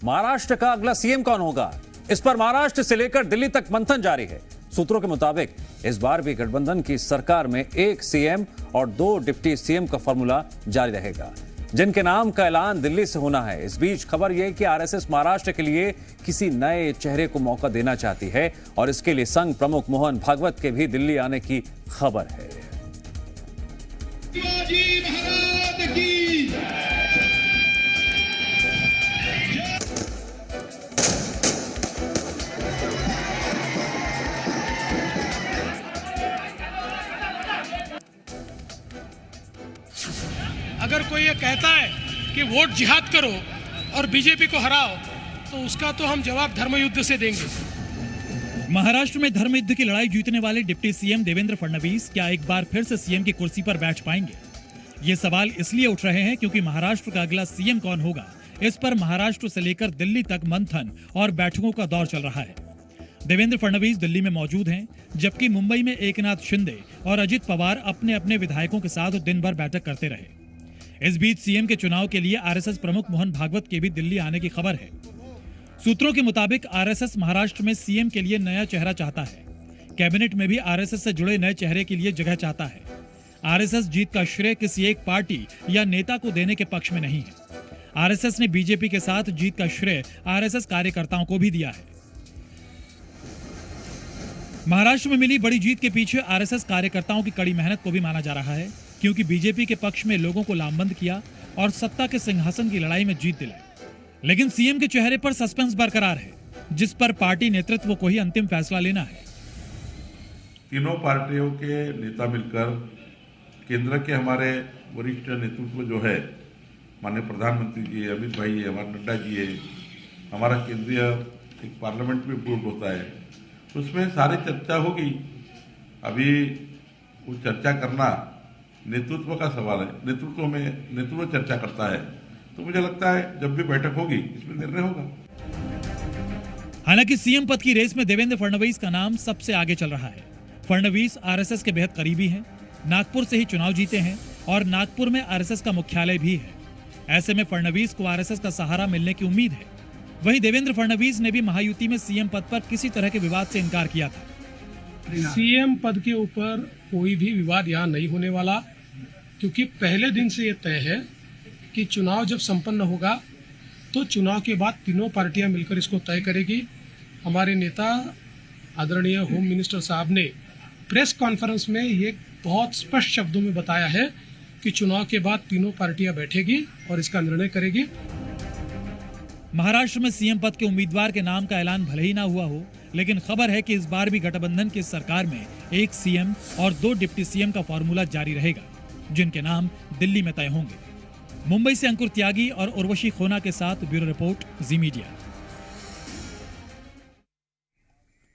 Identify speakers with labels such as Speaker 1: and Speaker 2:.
Speaker 1: महाराष्ट्र का अगला सीएम कौन होगा, इस पर महाराष्ट्र से लेकर दिल्ली तक मंथन जारी है। सूत्रों के मुताबिक इस बार भी गठबंधन की सरकार में एक सीएम और 2 डिप्टी सीएम का फॉर्मूला जारी रहेगा, जिनके नाम का ऐलान दिल्ली से होना है। इस बीच खबर यह कि आरएसएस महाराष्ट्र के लिए किसी नए चेहरे को मौका देना चाहती है और इसके लिए संघ प्रमुख मोहन भागवत के भी दिल्ली आने की खबर है।
Speaker 2: अगर कोई ये कहता है कि वोट जिहाद करो और बीजेपी को हराओ, तो उसका तो हम जवाब धर्मयुद्ध से देंगे।
Speaker 3: महाराष्ट्र में धर्म युद्ध की लड़ाई जीतने वाले डिप्टी सीएम देवेंद्र फडणवीस क्या एक बार फिर से सीएम की कुर्सी पर बैठ पाएंगे? ये सवाल इसलिए उठ रहे हैं क्योंकि महाराष्ट्र का अगला सीएम कौन होगा, इस पर महाराष्ट्र से लेकर दिल्ली तक मंथन और बैठकों का दौर चल रहा है। देवेंद्र फडणवीस दिल्ली में मौजूद हैं, जबकि मुंबई में एकनाथ शिंदे और अजित पवार अपने अपने विधायकों के साथ दिन भर बैठक करते रहे। इस बीच सीएम के चुनाव के लिए आरएसएस प्रमुख मोहन भागवत के भी दिल्ली आने की खबर है। सूत्रों के मुताबिक आरएसएस महाराष्ट्र में सीएम के लिए नया चेहरा चाहता है। कैबिनेट में भी आरएसएस से जुड़े नए चेहरे के लिए जगह चाहता है। आरएसएस जीत का श्रेय किसी एक पार्टी या नेता को देने के पक्ष में नहीं है। आरएसएस ने बीजेपी के साथ जीत का श्रेय आरएसएस कार्यकर्ताओं को भी दिया है। महाराष्ट्र में मिली बड़ी जीत के पीछे आरएसएस कार्यकर्ताओं की कड़ी मेहनत को भी माना जा रहा है, क्योंकि बीजेपी के पक्ष में लोगों को लामबंद किया और सत्ता के सिंहासन की लड़ाई में जीत दिलाई। लेकिन सीएम के चेहरे पर सस्पेंस बरकरार है, जिस पर पार्टी नेतृत्व को ही अंतिम फैसला लेना है।
Speaker 4: तीनों पार्टियों के नेता मिलकर केंद्र के हमारे वरिष्ठ नेतृत्व जो है, माननीय प्रधानमंत्री जी, अमित भाई है, हमारे नड्डा जी है, हमारा केंद्रीय एक पार्लियामेंट में बोर्ड होता है, उसमें सारी चर्चा होगी। अभी वो चर्चा करना नेतृत्व का सवाल है, नेतृत्व चर्चा करता है, तो मुझे लगता है जब भी बैठक होगी इसमें निर्णय होगा।
Speaker 3: हालांकि सीएम पद की रेस में देवेंद्र फडणवीस का नाम सबसे आगे चल रहा है। फडणवीस आरएसएस के बेहद करीबी हैं, नागपुर से ही चुनाव जीते हैं और नागपुर में आरएसएस का मुख्यालय भी है। ऐसे में फडणवीस को आरएसएस का सहारा मिलने की उम्मीद है। वहीं देवेंद्र फडणवीस ने भी महायुति में सीएम पद पर किसी तरह के विवाद से इनकार किया था।
Speaker 2: सीएम पद के ऊपर कोई भी विवाद यहाँ नहीं होने वाला, क्योंकि पहले दिन से ये तय है कि चुनाव जब संपन्न होगा तो चुनाव के बाद तीनों पार्टियां मिलकर इसको तय करेगी। हमारे नेता आदरणीय होम मिनिस्टर साहब ने प्रेस कॉन्फ्रेंस में ये बहुत स्पष्ट शब्दों में बताया है कि चुनाव के बाद तीनों पार्टियां बैठेगी और इसका निर्णय करेगी।
Speaker 3: महाराष्ट्र में सीएम पद के उम्मीदवार के नाम का ऐलान भले ही ना हुआ हो, लेकिन खबर है कि इस बार भी गठबंधन की सरकार में एक सीएम और 2 डिप्टी सीएम का फॉर्मूला जारी रहेगा, जिनके नाम दिल्ली में तय होंगे। मुंबई से अंकुर त्यागी और उर्वशी खोना के साथ ब्यूरो रिपोर्ट, जी मीडिया।